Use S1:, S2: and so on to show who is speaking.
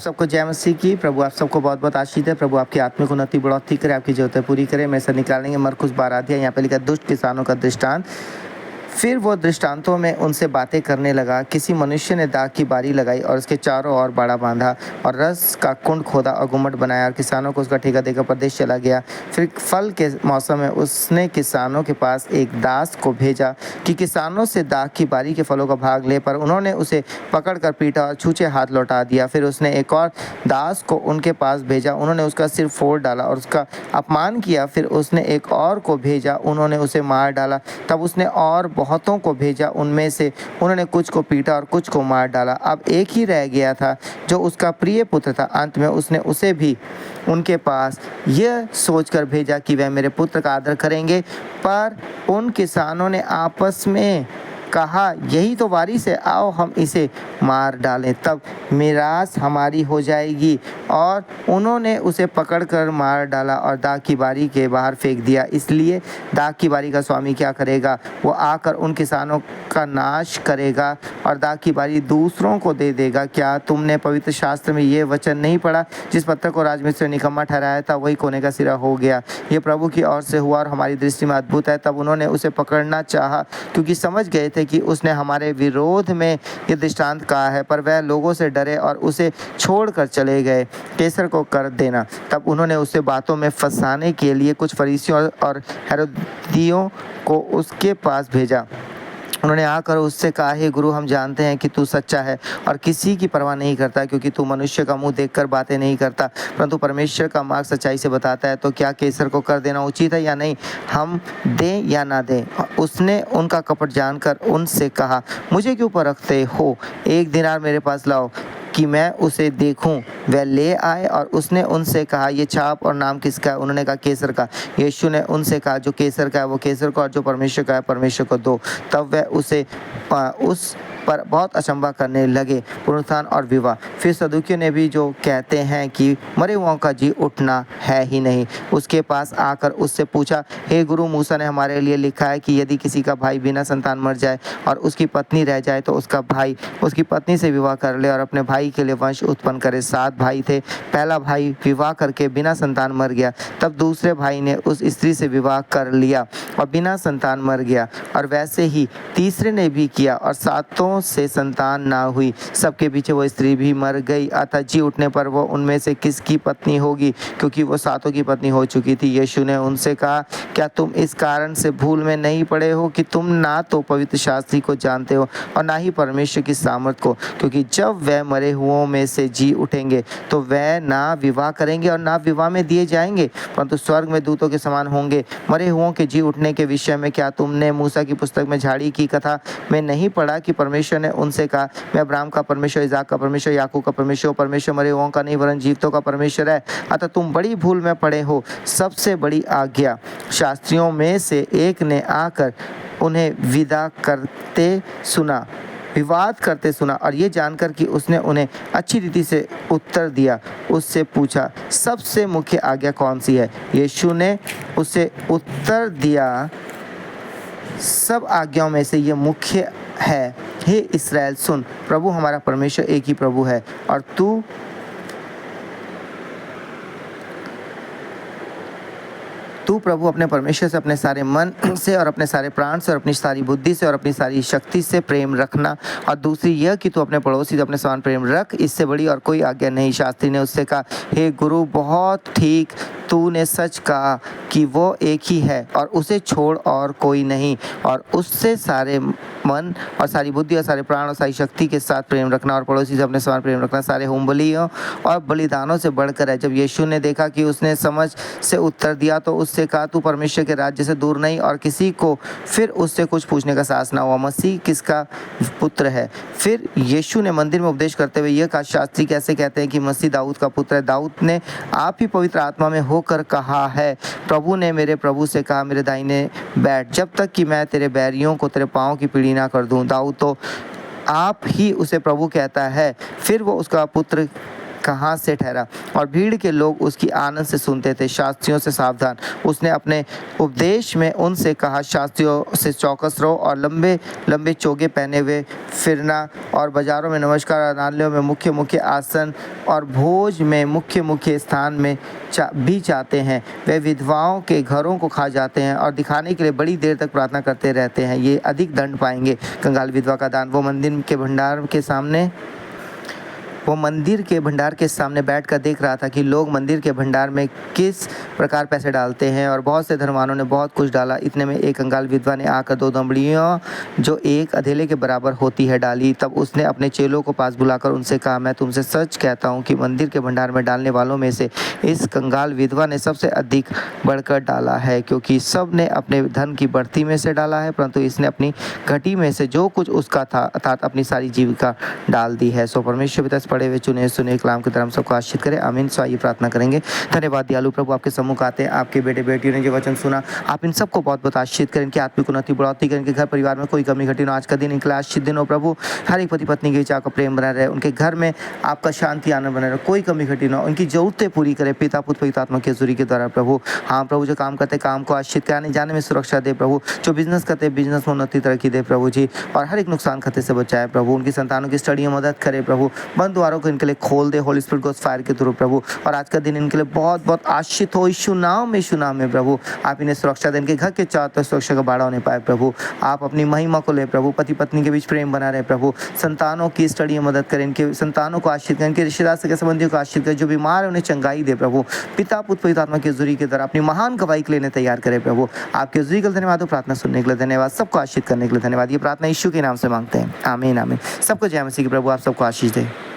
S1: सबको जय मसीह की। प्रभु आप सबको बहुत बहुत आशीष है। प्रभु आपकी आत्मिक उन्नति बढ़ोतरी करे, आपकी ज़रूरतें पूरी करे। मैं से निकालेंगे मरकुस 12 अध्याय। यहाँ पे लिखा दुष्ट किसानों का दृष्टांत। फिर वो दृष्टांतों में उनसे बातें करने लगा। किसी मनुष्य ने दाख की बारी लगाई और उसके चारों ओर बाड़ा बांधा और रस का कुंड खोदा और गुम्मट बनाया और किसानों को उसका ठेका देकर परदेश चला गया। फिर फल के मौसम में उसने किसानों के पास एक दास को भेजा कि किसानों से दाख की बारी के फलों का भाग ले, पर उन्होंने उसे पकड़कर पीटा और छूछे हाथ लौटा दिया। फिर उसने एक और दास को उनके पास भेजा, उन्होंने उसका सिर फोड़ डाला और उसका अपमान किया। फिर उसने एक और को भेजा, उन्होंने उसे मार डाला। तब उसने और बहुतों को भेजा, उनमें से उन्होंने कुछ को पीटा और कुछ को मार डाला। अब एक ही रह गया था जो उसका प्रिय पुत्र था। अंत में उसने उसे भी उनके पास यह सोचकर भेजा कि वह मेरे पुत्र का आदर करेंगे। पर उन किसानों ने आपस में कहा, यही तो वारिस है, आओ हम इसे मार डालें, तब मीरास हमारी हो जाएगी। और उन्होंने उसे पकड़कर मार डाला और दाख की बारी के बाहर फेंक दिया। इसलिए दाख की बारी का स्वामी क्या करेगा? वो आकर उन किसानों का नाश करेगा और दाख की बारी दूसरों को दे देगा। क्या तुमने पवित्र शास्त्र में ये वचन नहीं पढ़ा, जिस पत्थर को राजमिस्त्री ने निकम्मा ठहराया था वही कोने का सिरा हो गया। ये प्रभु की ओर से हुआ और हमारी दृष्टि में अद्भुत है। तब उन्होंने उसे पकड़ना चाहा, क्योंकि समझ गए थे कि उसने हमारे विरोध में ये दृष्टांत कहा है। पर वह लोगों से डरे और उसे छोड़कर चले गए। कैसर को कर देना। तब उन्होंने उसे बातों में फंसाने के लिए कुछ फरीसियों और हेरोदियों को उसके पास भेजा। उन्होंने आकर उससे कहा, हे गुरु, हम जानते हैं कि तू सच्चा है और किसी की परवाह नहीं करता, क्योंकि तू मनुष्य का मुंह देखकर बातें नहीं करता, परंतु परमेश्वर का मार्ग सच्चाई से बताता है। तो क्या कैसर को कर देना उचित है या नहीं? हम दें या ना दें? उसने उनका कपट जानकर उनसे कहा, मुझे क्यों परखते हो? एक दिनार मेरे पास लाओ कि मैं उसे देखूं। वह ले आए और उसने उनसे कहा, ये छाप और नाम किसका है? उन्होंने कहा, कैसर का। यीशु ने उनसे कहा, जो कैसर का है वो कैसर को, और जो परमेश्वर का है परमेश्वर को दो। तब वह उसे उस पर बहुत अचंभा करने लगे। पुनरुत्थान और विवाह। फिर सदूकियों ने भी, जो कहते हैं कि मरे हुओं का जी उठना है ही नहीं, उसके पास आकर उससे पूछा, हे गुरु, मूसा ने हमारे लिए लिखा है कि यदि किसी का भाई बिना संतान मर जाए और उसकी पत्नी रह जाए तो उसका भाई उसकी पत्नी से विवाह कर ले और अपने भाई के लिए वंश उत्पन्न करे। 7 भाई थे। पहला भाई विवाह करके बिना संतान मर गया। तब दूसरे भाई ने उस स्त्री से विवाह कर लिया और बिना संतान मर गया, और वैसे ही तीसरे ने भी किया और 7 से संतान ना हुई। सबके पीछे वो स्त्री भी मर गई। अतः जी उठने पर वो उनमें से किसकी पत्नी होगी, क्योंकि वो 7 की पत्नी हो चुकी थी। यीशु ने उनसे कहा, क्या तुम इस कारण से भूल में नहीं पड़े हो कि तुम ना तो पवित्र शास्त्री को जानते हो और ना ही परमेश्वर की सामर्थ को? क्योंकि जब वह मरे हुओं में से जी उठेंगे तो वह ना विवाह करेंगे और ना विवाह में दिए जाएंगे, परंतु स्वर्ग में दूतों के समान होंगे। मरे हुओं के जी उठने के विषय में क्या तुमने मूसा की पुस्तक में झाड़ी की कथा में नहीं पढ़ा कि परमेश्वर ने उनसे कहा, मैं अब्राहम का परमेश्वर, इसहाक का परमेश्वर, याकूब का परमेश्वर। परमेश्वर मरे हुओं का नहीं वरन जीवितों का परमेश्वर है। अतः तुम बड़ी भूल में पड़े हो। सबसे बड़ी आज्ञा शास्त्रियों में से एक ने आकर उन्हें विवाद करते सुना और ये जानकर कि उसने उन्हें अच्छी रीति से उत्तर दिया, उससे पूछा, सबसे मुख्य आज्ञा कौन सी है? यीशु ने उसे उत्तर दिया, सब आज्ञाओं में से ये मुख्य है, हे इस्राएल सुन, प्रभु हमारा परमेश्वर एक ही प्रभु है, और तू प्रभु अपने परमेश्वर से अपने सारे मन से और अपने सारे प्राण से और अपनी सारी बुद्धि से और अपनी सारी शक्ति से प्रेम रखना, और दूसरी यह कि तू अपने पड़ोसी से अपने समान प्रेम रख। इससे बड़ी और कोई आज्ञा नहीं। शास्त्री ने उससे कहा, हे गुरु, बहुत ठीक, तूने सच कहा कि वो एक ही है और उसे छोड़ और कोई नहीं, और उससे सारे मन और सारी बुद्धि और सारे प्राण और सारी शक्ति के साथ प्रेम रखना, और पड़ोसी से अपने समान प्रेम रखना सारे होम बलियों और बलिदानों से बढ़कर है। जब यीशु ने देखा कि उसने समझ से उत्तर दिया तो उससे कहा, तू परमेश्वर के राज्य से दूर नहीं, और किसी को फिर उससे कुछ पूछने का साहस ना हुआ। मसीह किसका पुत्र है? फिर यीशु ने मंदिर में उपदेश करते हुए यह कहा, शास्त्री कैसे कहते हैं कि मसीह दाऊद का पुत्र है? दाऊद ने आप ही पवित्र आत्मा में होकर कहा है, प्रभु ने मेरे प्रभु से कहा, मेरे दाहिने बैठ, जब तक कि मैं तेरे बैरियों को तेरे पाँव की पीढ़ी ना कर दूं। दाऊद तो आप ही उसे प्रभु कहता है। फिर वो उसका पुत्र कहाँ से ठहरा, और भीड़ के लोग उसकी आनंद से सुनते थे। शास्त्रियों से सावधान, उसने अपने उपदेश में उनसे कहा, शास्त्रियों से चौकस रहो और लंबे लंबे चोगे पहने हुए फिरना, और बाजारों में नमस्कार, आराधनालयों में मुख्य मुख्य आसन और भोज में मुख्य मुख्य स्थान में भी चाहते हैं। वे विधवाओं के घरों को खा जाते हैं और दिखाने के लिए बड़ी देर तक प्रार्थना करते रहते हैं। ये अधिक दंड पाएंगे। कंगाल विधवा का दान। वो मंदिर के भंडार के सामने बैठकर देख रहा था कि लोग मंदिर के भंडार में किस प्रकार पैसे डालते हैं, और बहुत से धनवानों ने बहुत कुछ डाला। इतने में एक कंगाल विधवा ने आकर 2 दमड़ियाँ जो एक अधेले के बराबर होती है डाली। तब उसने अपने चेलों को पास बुलाकर उनसे कहा, मैं तुमसे सच कहता हूँ कि मंदिर के भंडार में डालने वालों में से इस कंगाल विधवा ने सबसे अधिक बढ़कर डाला है, क्योंकि सब ने अपने धन की बढ़ती में से डाला है, परंतु इसने अपनी घटी में से जो कुछ उसका था अर्थात अपनी सारी जीविका डाल दी है। सो परमेश्वर पिता पढ़े हुए चुने सुने कलाम के तरह सबको आशीष करे, आमीन। सो आइए प्रार्थना करेंगे। धन्यवाद दयालु प्रभु, आपके सम्मुख आते हैं आपके बेटे बेटियों ने जो वचन सुना, आप इन सबको बहुत बहुत आशीष करें, इनकी आत्मिक उन्नति बढ़ोतरी करें, इनके घर परिवार में कोई कमी घटी ना। आज का दिन इनके लिए आशीष दिन हो प्रभु। हर एक पति पत्नी के विचार का प्रेम बना रहे, उनके घर में आपका शांति आनंद बना रहे, कोई कमी घटी ना, उनकी जरूरतें पूरी करे पिता पुत्र पवित्र आत्मा की हजूरी के द्वारा प्रभु। हाँ प्रभु, जो काम करते काम को आशीष करे, आने जाने में सुरक्षा दे प्रभु। जो बिजनेस करते बिजनेस में उन्नति तरक्की दे प्रभु जी, और हर एक नुकसान खतरे से बचाए प्रभु। उनकी संतानों की स्टडी में मदद करे प्रभु। बंद द्वारों को इनके लिए खोल दे होली स्पिरिट गोस्ट फायर के थ्रू प्रभु। और आज का दिन इनके लिए बहुत बहुत आशीष हो यीशु नाम में प्रभु। आप इन्हें सुरक्षा दें, इनके घर के चारों तरफ सुरक्षा का बाड़ा होने पाए प्रभु। आप अपनी महिमा को ले प्रभु। पति पत्नी के बीच प्रेम बना रहे प्रभु। संतानों की स्टडी में मदद करें, इनके संतानों को आशीष करें, इनके रिश्तेदार सगे संबंधियों को आशीष करें। जो बीमार है उन्हें चंगाई दे प्रभु। पिता पुत्र पवित्र आत्मा की हजूरी के द्वारा अपनी महान गवाही के लिए तैयार करे प्रभु। आपकी हजूरी के लिए धन्यवाद, प्रार्थना सुनने के लिए धन्यवाद, सबको आशीष करने के लिए धन्यवाद। ये प्रार्थना यीशु के नाम से मांगते हैं, आमीन आमीन। सबको जय मसीह की प्रभु। आप सबको आशीष दे।